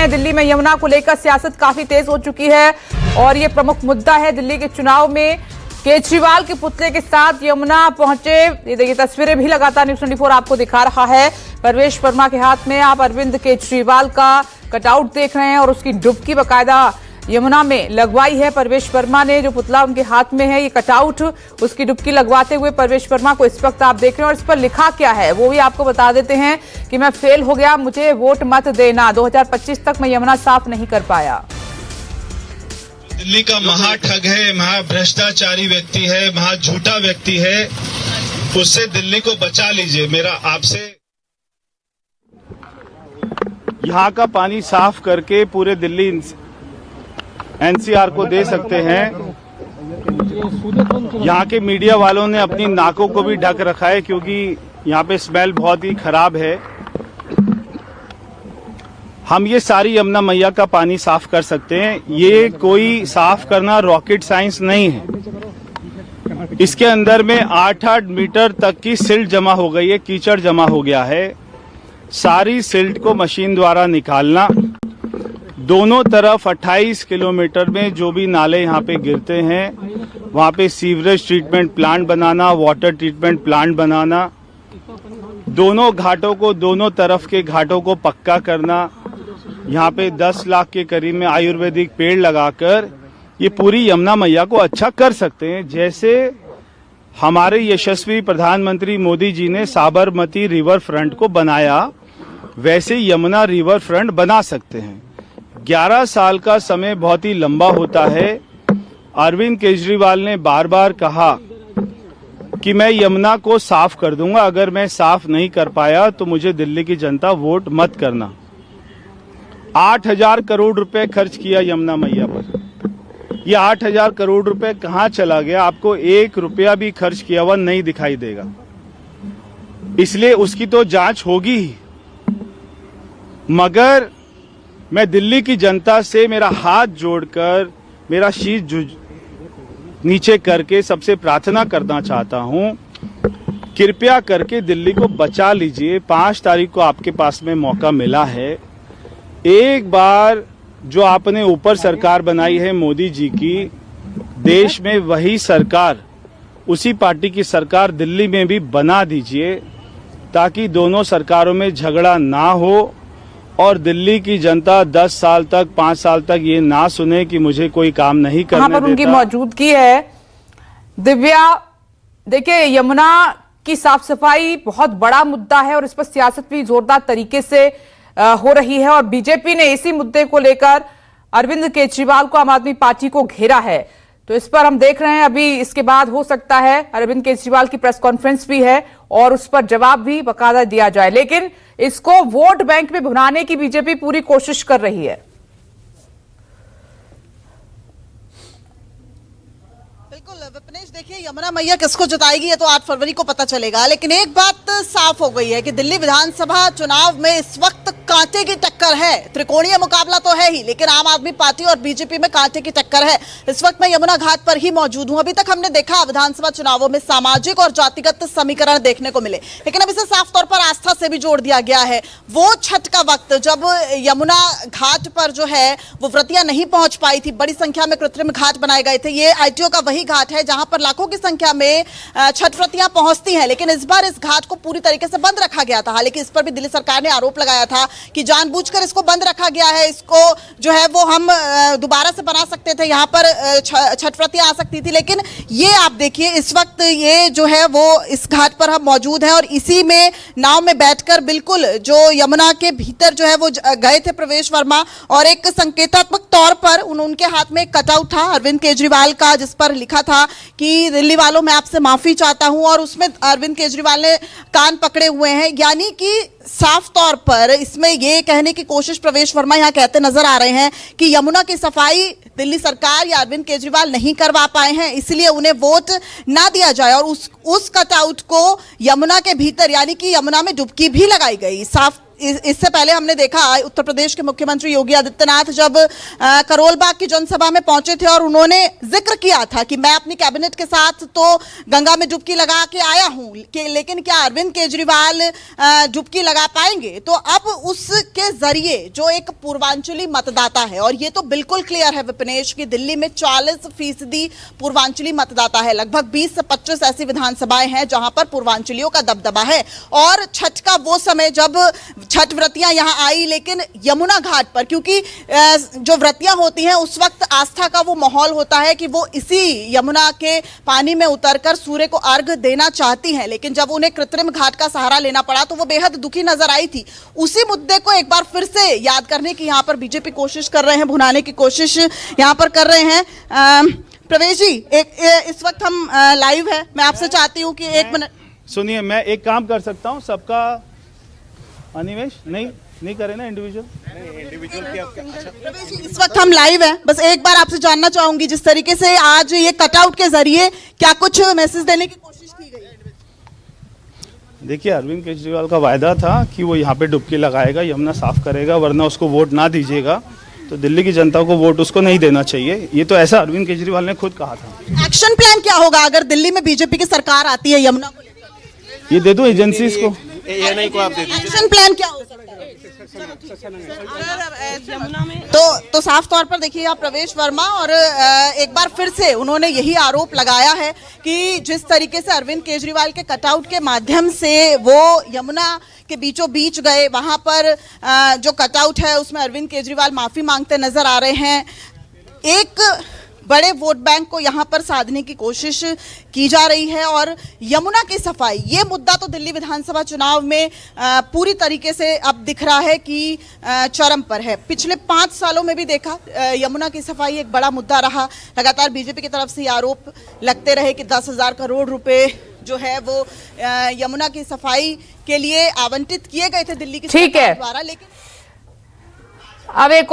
दिल्ली में यमुना को लेकर सियासत काफी तेज हो चुकी है और ये प्रमुख मुद्दा है। दिल्ली के चुनाव में केजरीवाल के पुतले के साथ यमुना पहुंचे। ये देखिए तस्वीरें भी लगातार न्यूज़ 24 आपको दिखा रहा है। परवेश वर्मा के हाथ में आप अरविंद केजरीवाल का कटआउट देख रहे हैं और उसकी डुबकी बाकायदा यमुना में लगवाई है। परवेश वर्मा ने जो पुतला उनके हाथ में है, ये कटआउट, उसकी डुबकी लगवाते हुए परवेश वर्मा को इस वक्त आप देख रहे हैं। और इस पर लिखा क्या है वो भी आपको बता देते हैं कि मैं फेल हो गया, मुझे वोट मत देना, 2025 तक मैं यमुना साफ नहीं कर पाया। दिल्ली का महाठग है, महाभ्रष्टाचारी व्यक्ति है, महा झूठा व्यक्ति है, उससे दिल्ली को बचा लीजिए। मेरा आपसे यहाँ का पानी साफ करके पूरे दिल्ली एनसीआर को दे सकते हैं। यहाँ के मीडिया वालों ने अपनी नाकों को भी ढक रखा है क्योंकि यहाँ पे स्मेल बहुत ही खराब है। हम ये सारी यमुना मैया का पानी साफ कर सकते हैं। ये कोई साफ करना रॉकेट साइंस नहीं है। इसके अंदर में 8-8 मीटर तक की सिल्ट जमा हो गई है, कीचड़ जमा हो गया है। सारी सिल्ट को मशीन द्वारा निकालना, दोनों तरफ 28 किलोमीटर में जो भी नाले यहाँ पे गिरते हैं वहाँ पे सीवरेज ट्रीटमेंट प्लांट बनाना, वाटर ट्रीटमेंट प्लांट बनाना, दोनों घाटों को, दोनों तरफ के घाटों को पक्का करना, यहाँ पे 10 लाख के करीब में आयुर्वेदिक पेड़ लगाकर ये पूरी यमुना मैया को अच्छा कर सकते हैं। जैसे हमारे यशस्वी प्रधानमंत्री मोदी जी ने साबरमती रिवर फ्रंट को बनाया, वैसे यमुना रिवर फ्रंट बना सकते हैं। 11 साल का समय बहुत ही लंबा होता है। अरविंद केजरीवाल ने बार बार कहा कि मैं यमुना को साफ कर दूंगा, अगर मैं साफ नहीं कर पाया तो मुझे दिल्ली की जनता वोट मत करना। 8,000 करोड़ रुपए खर्च किया यमुना मैया पर। ये 8,000 करोड़ रुपए कहाँ चला गया, आपको 1 रुपया भी खर्च किया हुआ नहीं दिखाई देगा। इसलिए उसकी तो जांच होगी ही। मगर मैं दिल्ली की जनता से मेरा हाथ जोड़कर, मेरा शीश नीचे करके सबसे प्रार्थना करना चाहता हूं, कृपया करके दिल्ली को बचा लीजिए। 5 तारीख को आपके पास में मौका मिला है। एक बार जो आपने ऊपर सरकार बनाई है मोदी जी की, देश में वही सरकार, उसी पार्टी की सरकार दिल्ली में भी बना दीजिए ताकि दोनों सरकारों में झगड़ा ना हो और दिल्ली की जनता 10 साल तक, 5 साल तक ये ना सुने कि मुझे कोई काम नहीं करने देता। पर उनकी मौजूदगी है। दिव्या, देखिए यमुना की साफ सफाई बहुत बड़ा मुद्दा है और इस पर सियासत भी जोरदार तरीके से हो रही है और बीजेपी ने इसी मुद्दे को लेकर अरविंद केजरीवाल को, आम आदमी पार्टी को घेरा है। तो इस पर हम देख रहे हैं, अभी इसके बाद हो सकता है अरविंद केजरीवाल की प्रेस कॉन्फ्रेंस भी है और उस पर जवाब भी बाकायदा दिया जाए। लेकिन इसको वोट बैंक में भुनाने की बीजेपी पूरी कोशिश कर रही है। बिल्कुल विपनेश, देखिए यमुना मैया किसको जिताएगी ये तो 8 फरवरी को पता चलेगा। लेकिन एक बात साफ हो गई है कि दिल्ली विधानसभा चुनाव में इस वक्त कांटे की टक्कर है। त्रिकोणीय मुकाबला तो है ही, लेकिन आम आदमी पार्टी और बीजेपी में कांटे की टक्कर है। इस वक्त मैं यमुना घाट पर ही मौजूद हूं। अभी तक हमने देखा विधानसभा चुनावों में सामाजिक और जातिगत समीकरण देखने को मिले, लेकिन अब इसे साफ तौर पर आस्था से भी जोड़ दिया गया है। वो छठ का वक्त जब यमुना घाट पर जो है वो व्रतियां नहीं पहुंच पाई थी, बड़ी संख्या में कृत्रिम घाट बनाए गए थे। ये आईटीओ का वही घाट है जहां पर लाखों की संख्या में छठ व्रतियां पहुंचती हैं, लेकिन इस बार इस घाट को पूरी तरीके से बंद रखा गया था। हालांकि इस पर भी दिल्ली सरकार ने आरोप लगाया था कि जानबूझकर इसको बंद रखा गया है, इसको जो है वो हम दोबारा से बना सकते थे, यहाँ पर छठ व्रतियां आ सकती थी। लेकिन ये आप देखिए इस वक्त ये जो है वो इस घाट पर हम मौजूद हैं और इसी में नाव में बैठकर बिल्कुल जो यमुना के भीतर जो है वो गए थे प्रवेश वर्मा और एक संकेतात्मक तौर पर उनके हाथ में एक कटआउट था अरविंद केजरीवाल का, जिस पर लिखा था कि दिल्ली वालों मैं आपसे माफी चाहता हूं और उसमें अरविंद केजरीवाल ने कान पकड़े हुए हैं। यानी कि साफ तौर पर इसमें ये कहने की कोशिश प्रवेश वर्मा यहां कहते नजर आ रहे हैं कि यमुना की सफाई दिल्ली सरकार या अरविंद केजरीवाल नहीं करवा पाए हैं, इसलिए उन्हें वोट ना दिया जाए। और उस कटआउट को यमुना के भीतर यानी कि यमुना में डुबकी भी लगाई गई। साफ इससे पहले हमने देखा उत्तर प्रदेश के मुख्यमंत्री योगी आदित्यनाथ जब करोल बाग की जनसभा में पहुंचे थे और उन्होंने जिक्र किया था कि मैं अपनी कैबिनेट के साथ तो गंगा में डुबकी लगा के आया हूं, लेकिन क्या अरविंद केजरीवाल डुबकी लगा पाएंगे? तो अब उसके जरिए जो एक पूर्वांचली मतदाता है, और ये तो बिल्कुल क्लियर है विपिनेश की दिल्ली में 40% पूर्वांचली मतदाता है, लगभग 20 से 25 ऐसी विधानसभाएं हैं जहां पर पूर्वांचलियों का दबदबा है। और छठ का वो समय जब छठ व्रतियां यहां आई, लेकिन यमुना घाट पर, क्योंकि जो व्रतियां होती हैं उस वक्त आस्था का वो माहौल होता है कि वो इसी यमुना के पानी में उतरकर सूर्य को अर्घ देना चाहती हैं, लेकिन जब उन्हें कृत्रिम घाट का सहारा लेना पड़ा तो वो बेहद दुखी नजर आई थी। उसी मुद्दे को एक बार फिर से याद करने की यहां पर बीजेपी कोशिश कर रहे हैं, भुनाने की कोशिश यहां पर कर रहे हैं। प्रवेश जी, इस वक्त हम लाइव है, मैं आपसे चाहती हूं कि 1 मिनट सुनिए। मैं एक काम कर सकता हूँ, सबका अनिवेश नहीं करे ना इंडिविजुअल। इस वक्त हम लाइव हैं, बस एक बार आपसे जानना चाहूंगी जिस तरीके से आज ये कटआउट के जरिए क्या कुछ मैसेज देने की कोशिश की गई? देखिए, अरविंद केजरीवाल का वायदा था कि वो यहाँ पे डुबकी लगाएगा, यमुना साफ करेगा, वरना उसको वोट ना दीजिएगा तो दिल्ली की जनता को वोट उसको नहीं देना चाहिए। ये तो ऐसा अरविंद केजरीवाल ने खुद कहा था। एक्शन प्लान क्या होगा अगर दिल्ली में बीजेपी की सरकार आती है यमुना को लेकर? ये दे दो एजेंसीज को, ANI को आप दे दीजिए। एक्शन प्लान क्या हो सकता है? तो साफ तौर पर देखिए आप प्रवेश वर्मा, और एक बार फिर से उन्होंने यही आरोप लगाया है कि जिस तरीके से अरविंद केजरीवाल के कटआउट के माध्यम से वो यमुना के बीचों बीच गए, वहां पर जो कटआउट है उसमें अरविंद केजरीवाल माफी मांगते नजर आ रहे हैं। एक बड़े वोट बैंक को यहां पर साधने की कोशिश की जा रही है, और यमुना की सफाई, ये मुद्दा तो दिल्ली विधानसभा चुनाव में पूरी तरीके से अब दिख रहा है कि चरम पर है। पिछले 5 सालों में भी देखा यमुना की सफाई एक बड़ा मुद्दा रहा। लगातार बीजेपी की तरफ से ये आरोप लगते रहे कि 10,000 करोड़ रुपए जो है वो यमुना की सफाई के लिए आवंटित किए गए थे दिल्ली की सरकार द्वारा, लेकिन अब एक